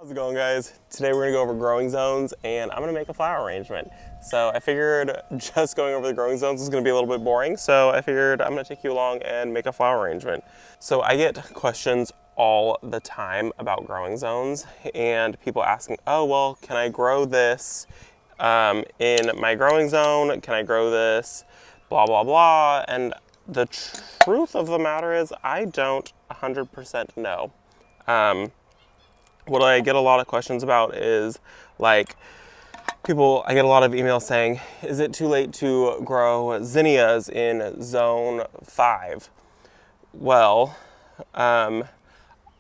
How's it going, guys? Today we're gonna go over growing zones and I'm gonna make a flower arrangement. So I figured just going over the growing zones is gonna be a little bit boring, so I figured I'm gonna take you along and make a flower arrangement. So I get questions all the time about growing zones and people asking, oh, well, can I grow this in my growing zone? Can I grow this? Blah, blah, blah. And the truth of the matter is I don't 100% know. What I get a lot of questions about is like I get a lot of emails saying, is it too late to grow zinnias in zone 5? Well, that's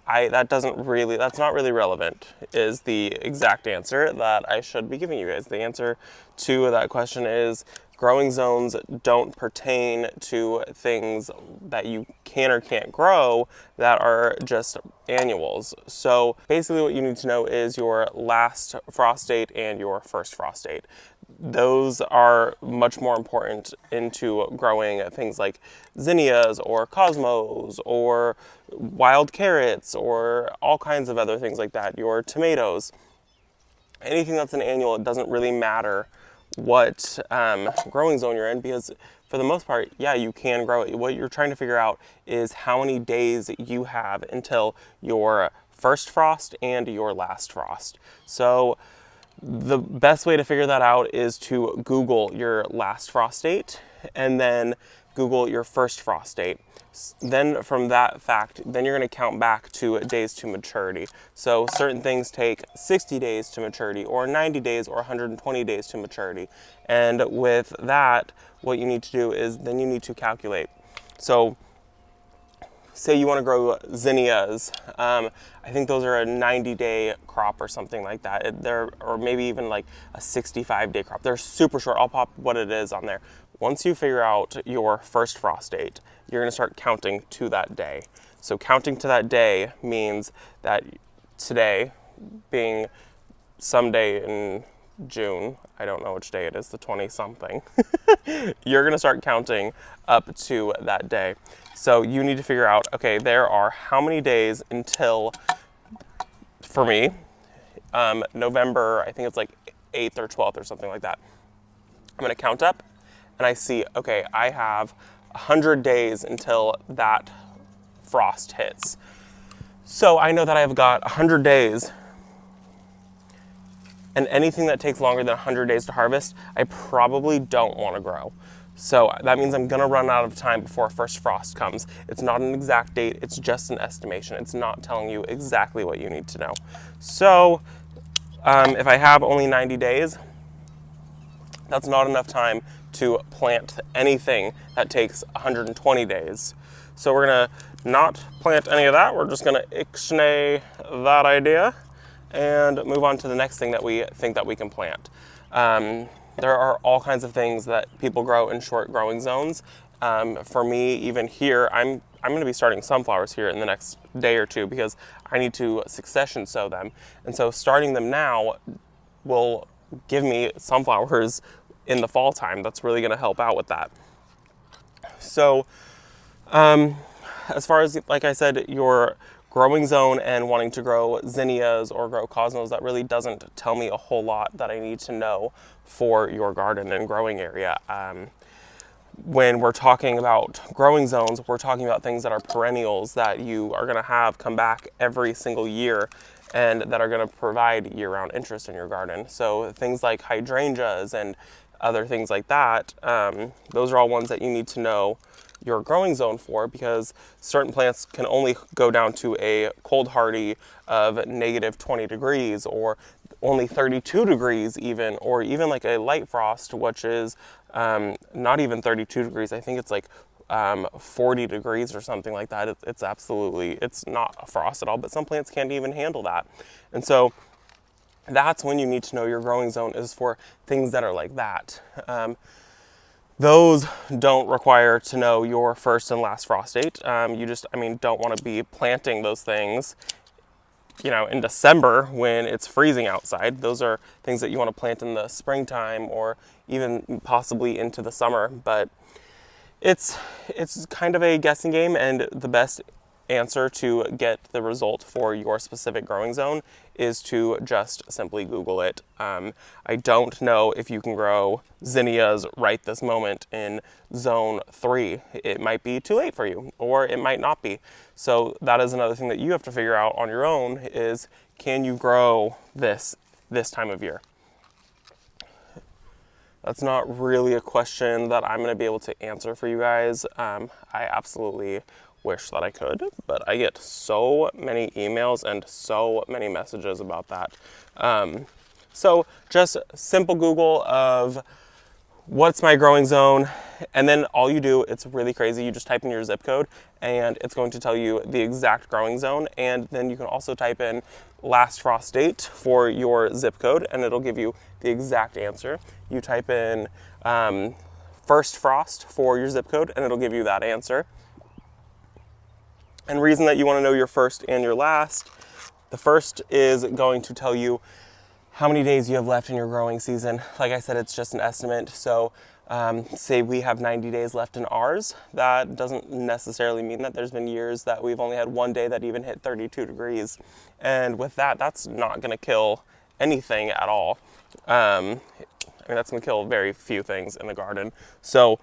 not really relevant is the exact answer that I should be giving you guys. The answer to that question is growing zones don't pertain to things that you can or can't grow that are just annuals. So basically what you need to know is your last frost date and your first frost date. Those are much more important into growing things like zinnias or cosmos or wild carrots or all kinds of other things like that, your tomatoes. Anything that's an annual, it doesn't really matter what growing zone you're in, because for the most part, yeah, you can grow it. What you're trying to figure out is how many days you have until your first frost and your last frost. So the best way to figure that out is to Google your last frost date and then Google your first frost date. Then from that fact, then you're going to count back to days to maturity. So certain things take 60 days to maturity or 90 days or 120 days to maturity. And with that, what you need to do is then you need to calculate. So say you want to grow zinnias. I think those are a 90-day crop or something like that. Or maybe even like a 65-day crop. They're super short. I'll pop what it is on there. Once you figure out your first frost date, you're going to start counting to that day. So counting to that day means that today, being someday in June, I don't know which day it is, the 20-something, you're going to start counting up to that day. So you need to figure out, okay, there are how many days until, for me, November, I think it's like 8th or 12th or something like that. I'm going to count up and I see, okay, I have 100 days until that frost hits. So I know that I've got 100 days, and anything that takes longer than 100 days to harvest, I probably don't want to grow. So that means I'm gonna run out of time before first frost comes. It's not an exact date, it's just an estimation. It's not telling you exactly what you need to know. So if I have only 90 days, that's not enough time to plant anything that takes 120 days. So we're gonna not plant any of that. We're just gonna ixnay that idea and move on to the next thing that we think that we can plant. There are all kinds of things that people grow in short growing zones. For me, even here, I'm gonna be starting sunflowers here in the next day or two because I need to succession sow them. And so starting them now will give me sunflowers in the fall time. That's really gonna help out with that. So as far as, like I said, your growing zone and wanting to grow zinnias or grow cosmos, that really doesn't tell me a whole lot that I need to know for your garden and growing area. When we're talking about growing zones, we're talking about things that are perennials that you are gonna have come back every single year and that are gonna provide year-round interest in your garden. So things like hydrangeas and other things like that, those are all ones that you need to know your growing zone for, because certain plants can only go down to a cold hardy of negative 20 degrees or only 32 degrees even, or even like a light frost, which is not even 32 degrees. I think it's like 40 degrees or something like that. It's not a frost at all, but some plants can't even handle that. And so that's when you need to know your growing zone is for things that are like that. Those don't require to know your first and last frost date. You just, don't want to be planting those things, in December when it's freezing outside. Those are things that you want to plant in the springtime or even possibly into the summer. But it's kind of a guessing game, and the best answer to get the result for your specific growing zone is to just simply Google it. I don't know if you can grow zinnias right this moment in zone 3. It might be too late for you, or it might not be. So that is another thing that you have to figure out on your own is, can you grow this time of year? That's not really a question that I'm going to be able to answer for you guys. I absolutely wish that I could, but I get so many emails and so many messages about that. So just simple Google of what's my growing zone, and then all you do, it's really crazy, you just type in your zip code and it's going to tell you the exact growing zone, and then you can also type in last frost date for your zip code and it'll give you the exact answer. You type in first frost for your zip code and it'll give you that answer. And reason that you want to know your first and your last, the first is going to tell you how many days you have left in your growing season. Like I said, it's just an estimate. So say we have 90 days left in ours. That doesn't necessarily mean that. There's been years that we've only had one day that even hit 32 degrees. And with that, that's not going to kill anything at all. I mean, that's going to kill very few things in the garden. So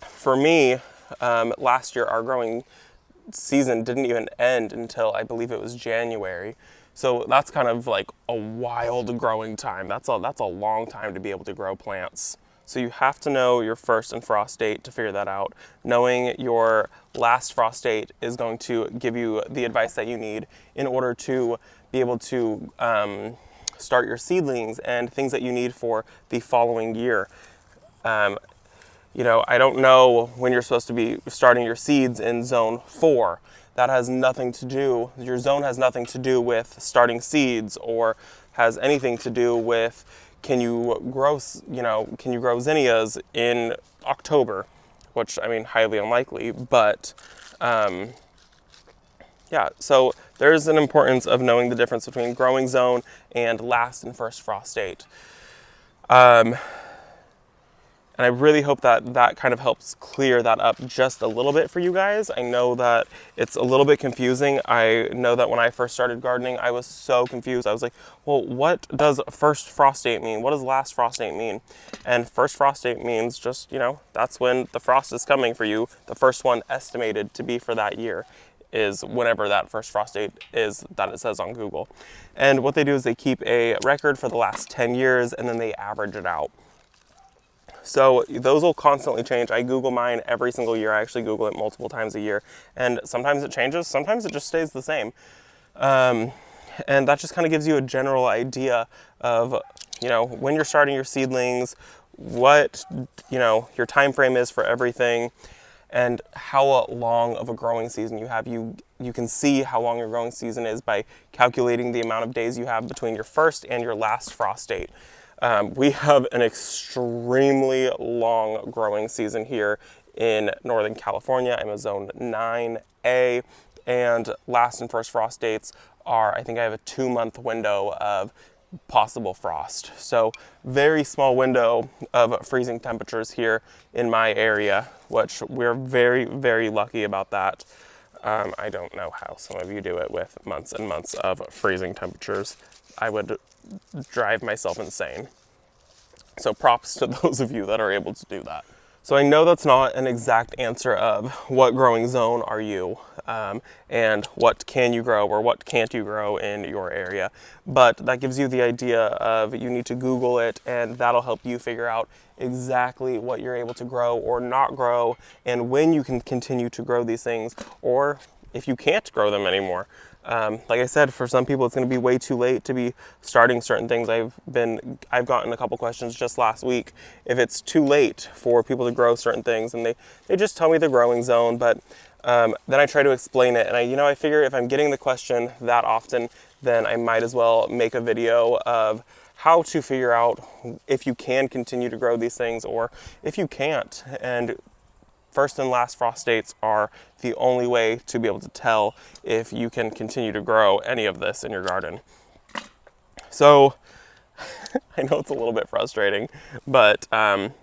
for me, last year, our growing season didn't even end until I believe it was January. So that's kind of like a wild growing time. That's a long time to be able to grow plants. So you have to know your first and frost date to figure that out. Knowing your last frost date is going to give you the advice that you need in order to be able to start your seedlings and things that you need for the following year. You know, I don't know when you're supposed to be starting your seeds in zone 4. That has nothing to do, your zone has nothing to do with starting seeds or has anything to do with can you grow zinnias in October, which I mean, highly unlikely, but yeah, so there's an importance of knowing the difference between growing zone and last and first frost date. And I really hope that that kind of helps clear that up just a little bit for you guys. I know that it's a little bit confusing. I know that when I first started gardening, I was so confused. I was like, well, what does first frost date mean? What does last frost date mean? And first frost date means just, you know, that's when the frost is coming for you. The first one estimated to be for that year is whenever that first frost date is that it says on Google. And what they do is they keep a record for the last 10 years and then they average it out. So those will constantly change. I Google mine every single year. I actually Google it multiple times a year. And sometimes it changes, sometimes it just stays the same. And that just kind of gives you a general idea of, you know, when you're starting your seedlings, what, you know, your time frame is for everything, and how long of a growing season you have. You can see how long your growing season is by calculating the amount of days you have between your first and your last frost date. We have an extremely long growing season here in Northern California. I'm a zone 9A, and last and first frost dates are, I think I have a 2-month window of possible frost. So very small window of freezing temperatures here in my area, which we're very, very lucky about that. I don't know how some of you do it with months and months of freezing temperatures. I would drive myself insane. So props to those of you that are able to do that. So I know that's not an exact answer of what growing zone are you, and what can you grow or what can't you grow in your area, but that gives you the idea of you need to Google it, and that'll help you figure out exactly what you're able to grow or not grow, and when you can continue to grow these things, or if you can't grow them anymore. Like I said, for some people it's going to be way too late to be starting certain things. I've gotten a couple questions just last week if it's too late for people to grow certain things, and they just tell me the growing zone, but then I try to explain it, and I figure if I'm getting the question that often, then I might as well make a video of how to figure out if you can continue to grow these things or if you can't. And first and last frost dates are the only way to be able to tell if you can continue to grow any of this in your garden. So I know it's a little bit frustrating, but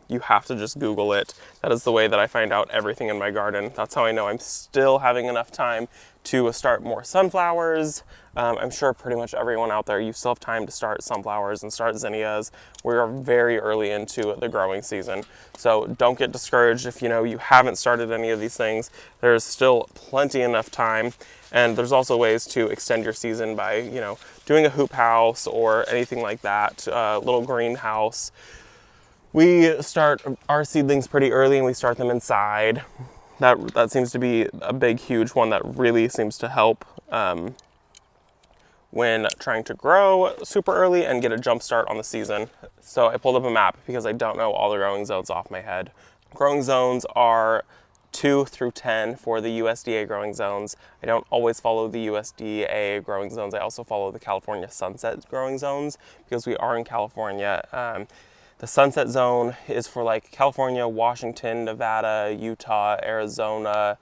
you have to just Google it. That is the way that I find out everything in my garden. That's how I know I'm still having enough time to start more sunflowers. I'm sure pretty much everyone out there, you still have time to start sunflowers and start zinnias. We are very early into the growing season. So don't get discouraged if you haven't started any of these things. There's still plenty enough time. And there's also ways to extend your season by, doing a hoop house or anything like that, a little greenhouse. We start our seedlings pretty early and we start them inside. That seems to be a big, huge one that really seems to help when trying to grow super early and get a jump start on the season. So I pulled up a map because I don't know all the growing zones off my head. Growing zones are 2 through 10 for the USDA growing zones. I don't always follow the USDA growing zones. I also follow the California Sunset growing zones because we are in California. The Sunset Zone is for like California, Washington, Nevada, Utah, Arizona,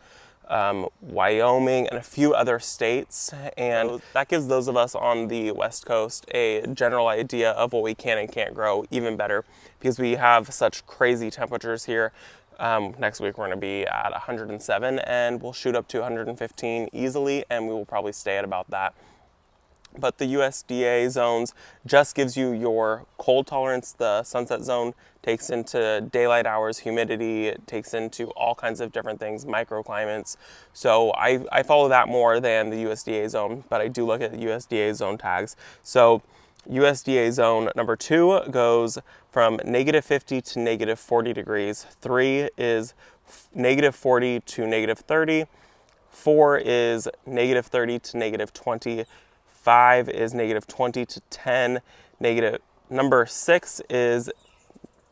Wyoming, and a few other states. And that gives those of us on the West Coast a general idea of what we can and can't grow even better because we have such crazy temperatures here. Next week we're going to be at 107 and we'll shoot up to 115 easily, and we will probably stay at about that. But the USDA zones just gives you your cold tolerance. The Sunset Zone takes into daylight hours, humidity, it takes into all kinds of different things, microclimates. So I follow that more than the USDA zone, but I do look at the USDA zone tags. So USDA zone number 2 goes from -50 to -40 degrees. 3 is -40 to -30. 4 is -30 to -20. 5 is -20 to 10. Number 6 is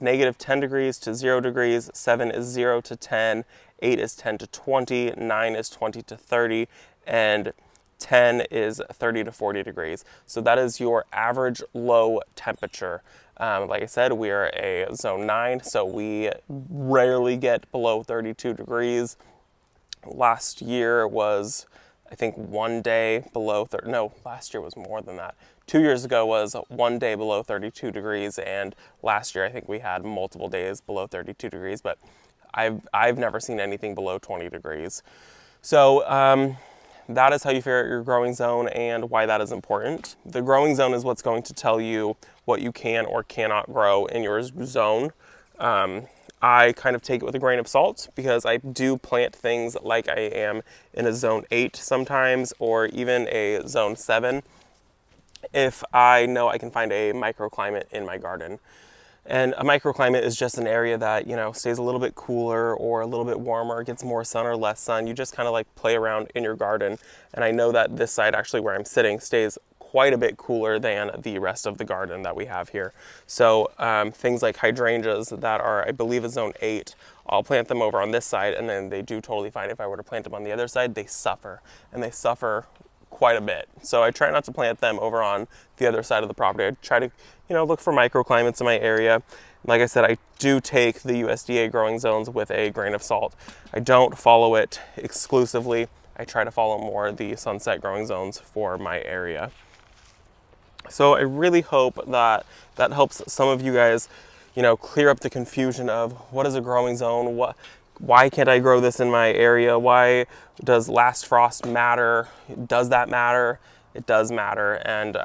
-10 degrees to 0 degrees. 7 is 0 to 10. 8 is 10 to 20. 9 is 20 to 30. And 10 is 30 to 40 degrees. So that is your average low temperature. Like I said, we are a zone 9, so we rarely get below 32 degrees. Last year was, I think, one day below no, last year was more than that. 2 years ago was one day below 32 degrees, and last year I think we had multiple days below 32 degrees, but I've never seen anything below 20 degrees. So that is how you figure out your growing zone and why that is important. The growing zone is what's going to tell you what you can or cannot grow in your zone. I kind of take it with a grain of salt because I do plant things like I am in a zone 8 sometimes, or even a zone 7, if I know I can find a microclimate in my garden. And a microclimate is just an area that, stays a little bit cooler or a little bit warmer, gets more sun or less sun. You just kind of like play around in your garden. And I know that this side, actually where I'm sitting, stays quite a bit cooler than the rest of the garden that we have here. So things like hydrangeas that are, I believe, a zone 8, I'll plant them over on this side, and then they do totally fine. If I were to plant them on the other side, they suffer, and they suffer quite a bit. So I try not to plant them over on the other side of the property. I try to, look for microclimates in my area. Like I said, I do take the USDA growing zones with a grain of salt. I don't follow it exclusively. I try to follow more the sunset growing zones for my area. So I really hope that that helps some of you guys, clear up the confusion of what is a growing zone, why can't I grow this in my area, why does last frost matter, does that matter? It does matter, and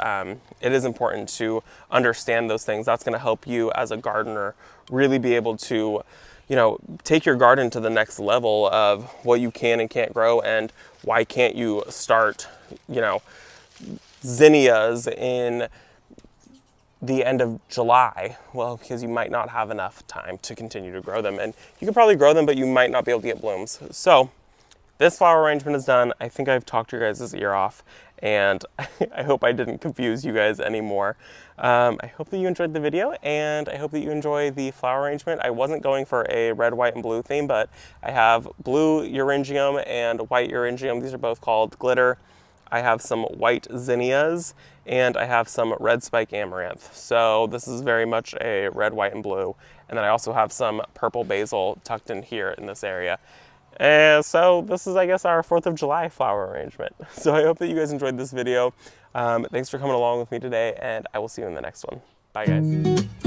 it is important to understand those things. That's going to help you as a gardener really be able to, take your garden to the next level of what you can and can't grow, and why can't you start, zinnias in the end of July? Well, because you might not have enough time to continue to grow them, and you can probably grow them, but you might not be able to get blooms. So this flower arrangement is done. I think I've talked your guys' ear off, and I hope I didn't confuse you guys anymore. I hope that you enjoyed the video, and I hope that you enjoy the flower arrangement. I wasn't going for a red, white, and blue theme, but I have blue Euryngenium and white Euryngenium. These are both called Glitter. I have some white zinnias, and I have some red spike amaranth. So this is very much a red, white, and blue. And then I also have some purple basil tucked in here in this area. And so this is, I guess, our 4th of July flower arrangement. So I hope that you guys enjoyed this video. Thanks for coming along with me today, and I will see you in the next one. Bye, guys.